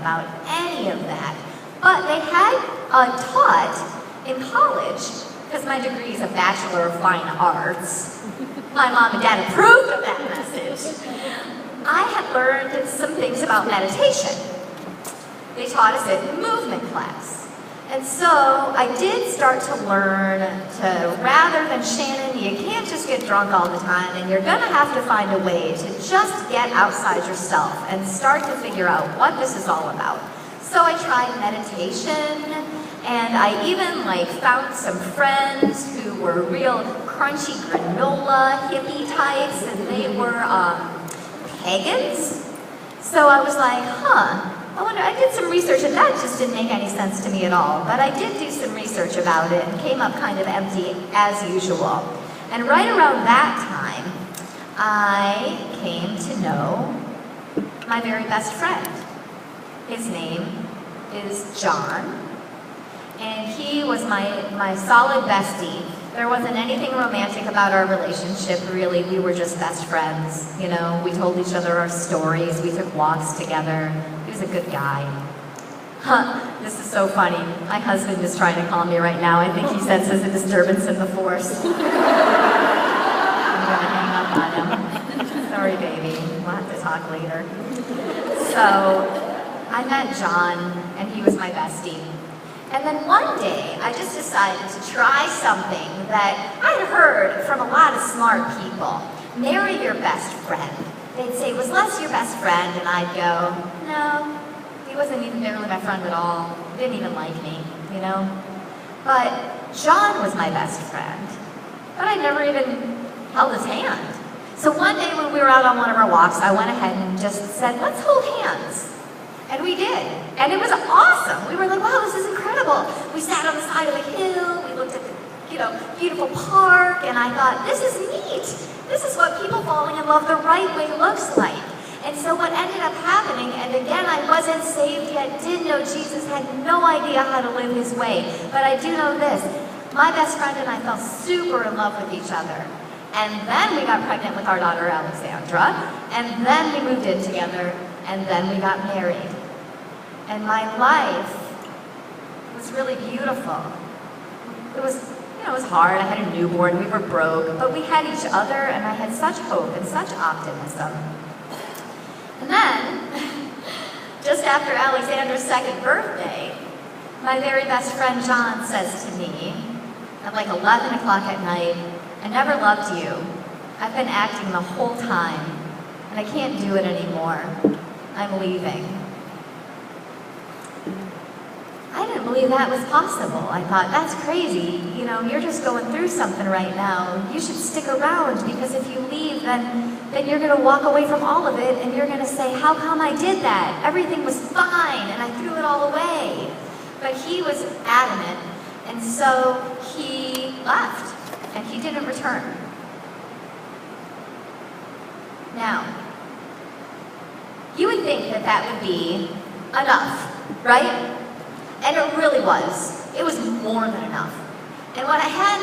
about any of that. But they had taught in college, because my degree is a Bachelor of Fine Arts. My mom and dad approved of that message. I had learned some things about meditation. They taught us it in movement class. And so I did start to learn to, rather than Shannyn, you can't just get drunk all the time, and you're gonna have to find a way to just get outside yourself and start to figure out what this is all about. So I tried meditation, and I even found some friends who were real crunchy granola hippie types, and they were pagans. So I was like, I wonder, I did some research, and that just didn't make any sense to me at all. But I did do some research about it and came up kind of empty as usual. And right around that time, I came to know my very best friend. His name is John, and he was my solid bestie. There wasn't anything romantic about our relationship, really. We were just best friends, you know. We told each other our stories. We took walks together. He was a good guy. This is so funny. My husband is trying to call me right now. I think he senses a disturbance in the force. I'm gonna hang up on him. Sorry, baby. We'll have to talk later. So, I met John, and he was my bestie. And then one day, I just decided to try something that I'd heard from a lot of smart people. Marry your best friend. They'd say, was Les your best friend? And I'd go, no, he wasn't even really my friend at all. He didn't even like me, you know? But John was my best friend. But I never even held his hand. So one day when we were out on one of our walks, I went ahead and just said, let's hold hands. And we did. And it was awesome. We were like, wow, this is incredible. We sat on the side of a hill. We looked at the, beautiful park. And I thought, this is neat. This is what people falling in love the right way looks like. And so what ended up happening, and again, I wasn't saved yet, didn't know Jesus, had no idea how to live his way. But I do know this. My best friend and I fell super in love with each other. And then we got pregnant with our daughter, Alexandra. And then we moved in together. And then we got married. And my life was really beautiful. It was hard. I had a newborn, we were broke, but we had each other, and I had such hope and such optimism. And then, just after Alexandra's second birthday, my very best friend John says to me, at 11 o'clock at night, I never loved you. I've been acting the whole time, and I can't do it anymore. I'm leaving. I didn't believe that was possible. I thought, that's crazy. You're just going through something right now. You should stick around, because if you leave, then you're going to walk away from all of it, and you're going to say, how come I did that? Everything was fine, and I threw it all away. But he was adamant, and so he left, and he didn't return. Now, you would think that that would be enough, right? And it really was. It was more than enough. And what I had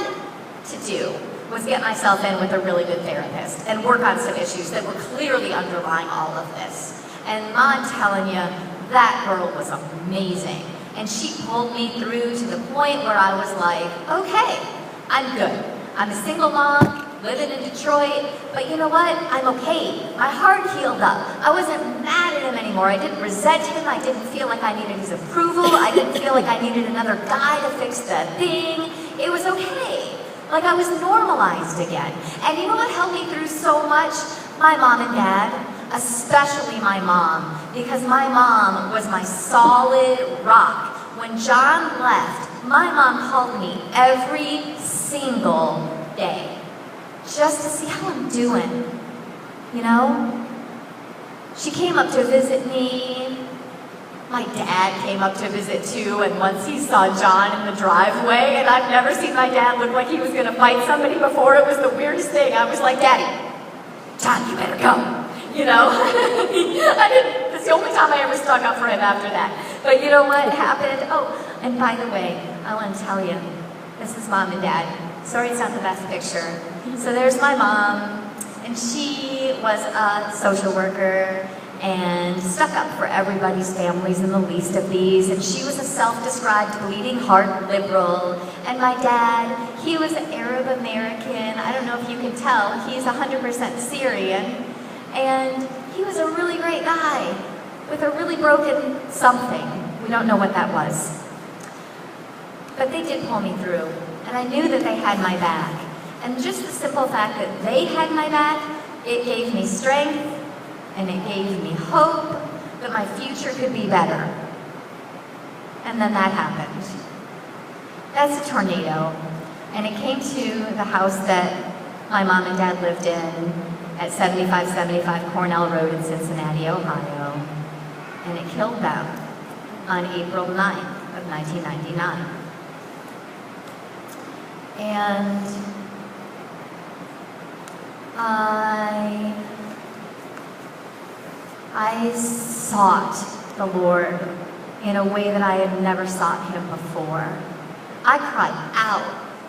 to do was get myself in with a really good therapist and work on some issues that were clearly underlying all of this. And I'm telling you, that girl was amazing. And she pulled me through to the point where I was like, okay, I'm good. I'm a single mom, living in Detroit, but you know what? I'm okay. My heart healed up. I wasn't mad at him anymore. I didn't resent him. I didn't feel like I needed his approval. I didn't feel like I needed another guy to fix the thing. It was okay. Like I was normalized again. And you know what helped me through so much? My mom and dad, especially my mom, because my mom was my solid rock. When John left, my mom called me every single day, just to see how I'm doing, She came up to visit me. My dad came up to visit too, and once he saw John in the driveway, and I've never seen my dad look like he was gonna fight somebody before. It was the weirdest thing. I was like, Daddy, John, you better go. That's the only time I ever stuck up for him after that. But you know what happened? Oh, and by the way, I want to tell you, this is Mom and Dad. Sorry it's not the best picture. So there's my mom, and she was a social worker, and stuck up for everybody's families and the least of these. And she was a self-described bleeding heart liberal. And my dad, he was Arab American. I don't know if you can tell, he's 100% Syrian. And he was a really great guy with a really broken something. We don't know what that was. But they did pull me through. And I knew that they had my back. And just the simple fact that they had my back, it gave me strength, and it gave me hope that my future could be better. And then that happened. That's a tornado. And it came to the house that my mom and dad lived in at 7575 Cornell Road in Cincinnati, Ohio. And it killed them on April 9th of 1999. And I sought the Lord in a way that I had never sought Him before. I cried out,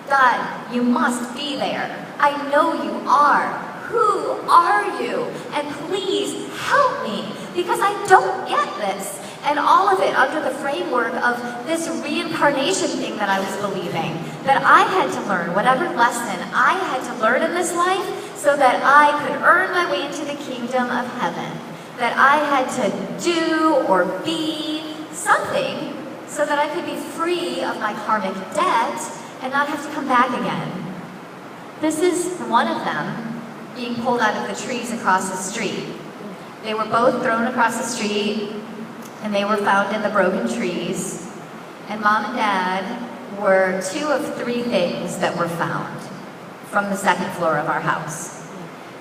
God, you must be there. I know you are. Who are you? And please help me, because I don't get this. And all of it under the framework of this reincarnation thing that I was believing, that I had to learn whatever lesson I had to learn in this life so that I could earn my way into the kingdom of heaven, that I had to do or be something so that I could be free of my karmic debt and not have to come back again. This is one of them being pulled out of the trees across the street. They were both thrown across the street, and they were found in the broken trees. And Mom and Dad were two of three things that were found from the second floor of our house.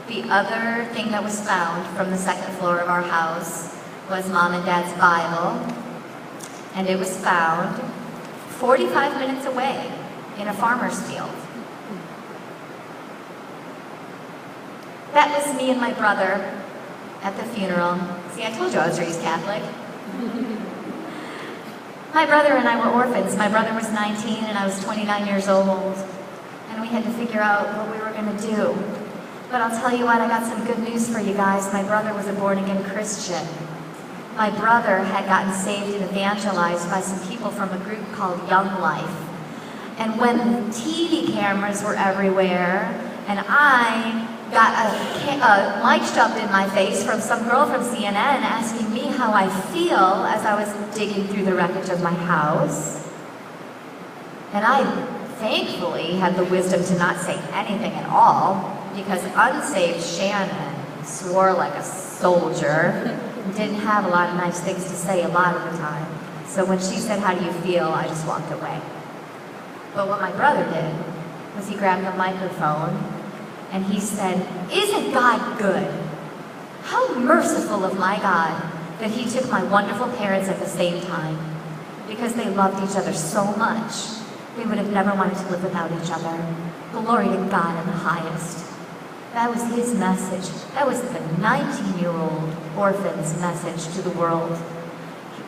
The other thing that was found from the second floor of our house was Mom and Dad's Bible, and it was found 45 minutes away in a farmer's field. That was me and my brother at the funeral. See, I told you I was raised Catholic. My brother and I were orphans. My brother was 19 and I was 29 years old. And we had to figure out what we were going to do. But I'll tell you what, I got some good news for you guys. My brother was a born-again Christian. My brother had gotten saved and evangelized by some people from a group called Young Life. And when TV cameras were everywhere, and I got a mic shoved in my face from some girl from CNN asking me how I feel as I was digging through the wreckage of my house. And I thankfully had the wisdom to not say anything at all, because unsaved Shannyn swore like a soldier, didn't have a lot of nice things to say a lot of the time. So when she said, "How do you feel?" I just walked away. But what my brother did was he grabbed the microphone and he said, "Isn't God good? How merciful of my God that He took my wonderful parents at the same time, because they loved each other so much. They would have never wanted to live without each other. Glory to God in the highest." That was his message. That was the 19-year-old orphan's message to the world.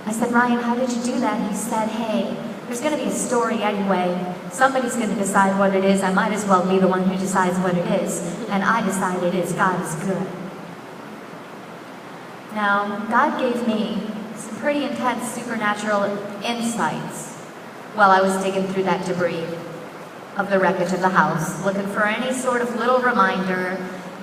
I said, "Ryan, how did you do that?" He said, "Hey, there's going to be a story anyway. Somebody's going to decide what it is. I might as well be the one who decides what it is." And I decided it is. God is good. Now, God gave me some pretty intense supernatural insights while I was digging through that debris of the wreckage of the house, looking for any sort of little reminder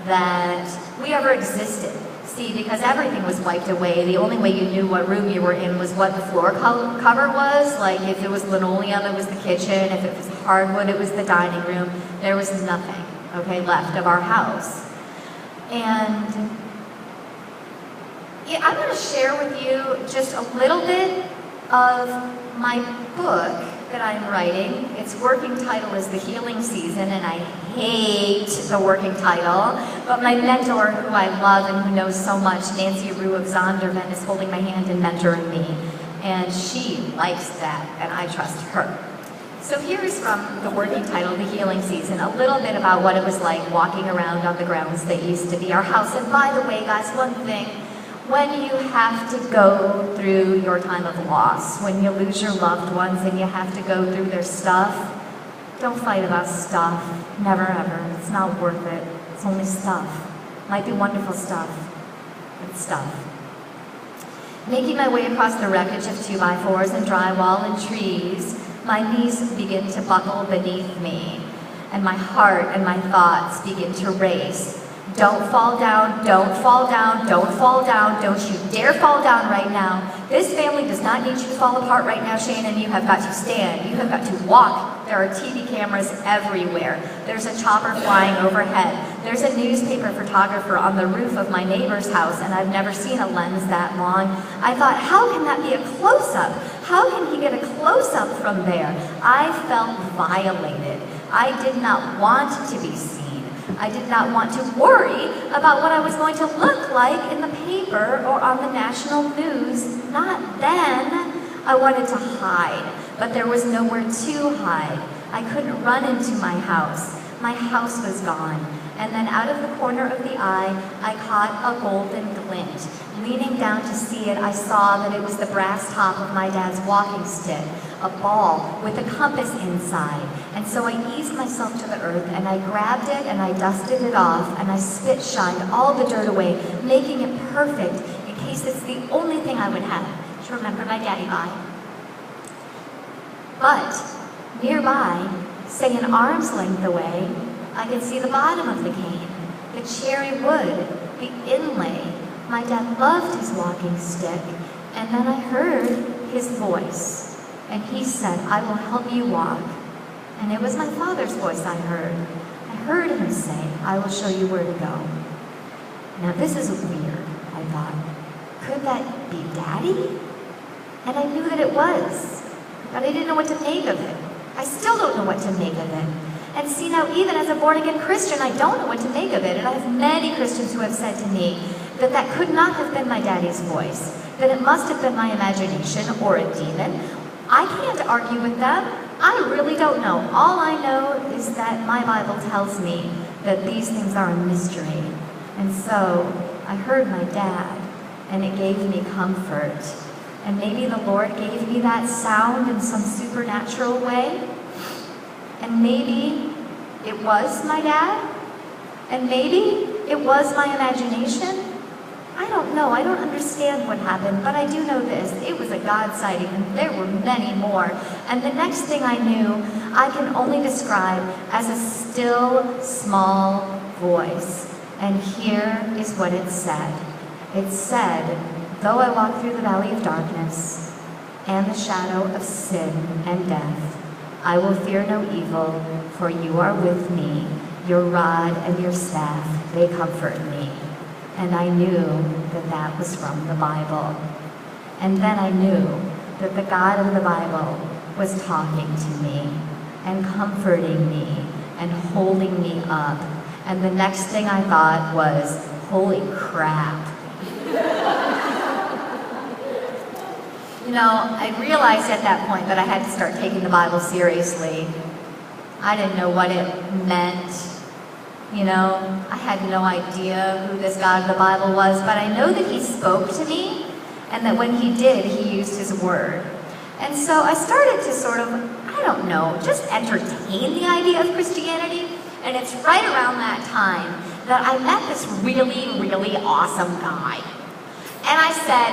that we ever existed. See, because everything was wiped away, the only way you knew what room you were in was what the floor cover was. Like, if it was linoleum, it was the kitchen. If it was hardwood, it was the dining room. There was nothing, okay, left of our house. And I'm going to share with you just a little bit of my book that I'm writing. Its working title is The Healing Season, and I hate the working title, but my mentor, who I love and who knows so much, Nancy Rue of Zondervan, is holding my hand and mentoring me, and she likes that, and I trust her. So here is from the working title, The Healing Season, a little bit about what it was like walking around on the grounds that used to be our house. And by the way, guys, one thing, when you have to go through your time of loss, when you lose your loved ones and you have to go through their stuff, don't fight about stuff. Never ever. It's not worth it. It's only stuff. Might be wonderful stuff, but it's stuff. Making my way across the wreckage of 2x4s and drywall and trees, my knees begin to buckle beneath me, and my heart and my thoughts begin to race. Don't fall down, don't fall down, don't fall down, don't you dare fall down right now. This family does not need you to fall apart right now, Shannyn. You have got to stand, you have got to walk. There are TV cameras everywhere. There's a chopper flying overhead. There's a newspaper photographer on the roof of my neighbor's house, and I've never seen a lens that long. I thought, how can that be a close-up? How can he get a close-up from there? I felt violated. I did not want to be seen. I did not want to worry about what I was going to look like in the paper or on the national news. Not then. I wanted to hide, but there was nowhere to hide. I couldn't run into my house. My house was gone. And then out of the corner of the eye, I caught a golden glint. Leaning down to see it, I saw that it was the brass top of my dad's walking stick, a ball with a compass inside. And so I eased myself to the earth, and I grabbed it, and I dusted it off, and I spit-shined all the dirt away, making it perfect in case it's the only thing I would have to remember my daddy by. But nearby, say an arm's length away, I could see the bottom of the cane, the cherry wood, the inlay. My dad loved his walking stick, and then I heard his voice, and he said, "I will help you walk." And it was my father's voice I heard. I heard him say, "I will show you where to go." Now this is weird, I thought. Could that be Daddy? And I knew that it was, but I didn't know what to make of it. I still don't know what to make of it. And see, now even as a born-again Christian, I don't know what to make of it. And I have many Christians who have said to me that that could not have been my daddy's voice, that it must have been my imagination or a demon. I can't argue with them. I really don't know. All I know is that my Bible tells me that these things are a mystery. And so I heard my dad, and it gave me comfort. And maybe the Lord gave me that sound in some supernatural way. And maybe it was my dad. And maybe it was my imagination. I don't know. I don't understand what happened, but I do know this. It was a God sighting, and there were many more. And the next thing I knew, I can only describe as a still, small voice. And here is what it said. It said, "Though I walk through the valley of darkness and the shadow of sin and death, I will fear no evil, for you are with me. Your rod and your staff, they comfort me." And I knew that that was from the Bible. And then I knew that the God of the Bible was talking to me and comforting me and holding me up. And the next thing I thought was, holy crap. You know, I realized at that point that I had to start taking the Bible seriously. I didn't know what it meant. You know, I had no idea who this God of the Bible was, but I know that he spoke to me, and that when he did, he used his word. And so I started to sort of, I don't know, just entertain the idea of Christianity. And it's right around that time that I met this really, really awesome guy. And I said,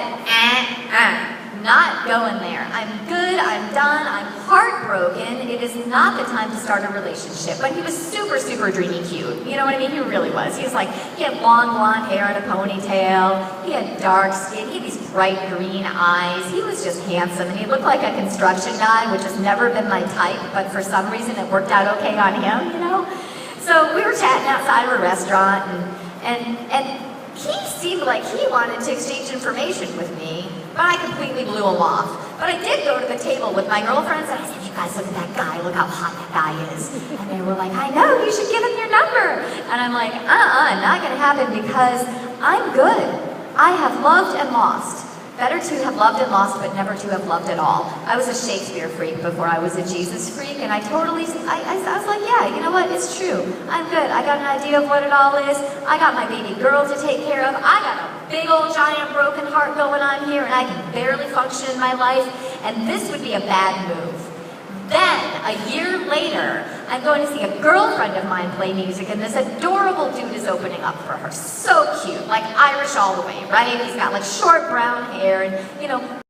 not going there. I'm good, I'm done, I'm heartbroken. It is not the time to start a relationship. But he was super, super dreamy cute. You know what I mean? He really was. He was like, he had long blonde hair and a ponytail. He had dark skin. He had these bright green eyes. He was just handsome. And he looked like a construction guy, which has never been my type, but for some reason it worked out okay on him, you know? So we were chatting outside of a restaurant, and he seemed like he wanted to exchange information with me, but I completely blew him off. But I did go to the table with my girlfriends, and I said, "You guys, look at that guy. Look how hot that guy is." And they were like, "I know, you should give him your number." And I'm like, not gonna happen, because I'm good. I have loved and lost. Better to have loved and lost, but never to have loved at all. I was a Shakespeare freak before I was a Jesus freak, and I was like, yeah, you know what, it's true. I'm good. I got an idea of what it all is. I got my baby girl to take care of. I got a big old giant broken heart going on here, and I can barely function in my life, and this would be a bad move. Then, a year later, I'm going to see a girlfriend of mine play music, and this adorable dude is opening up for her. So cute, like Irish all the way, right? He's got like short brown hair, and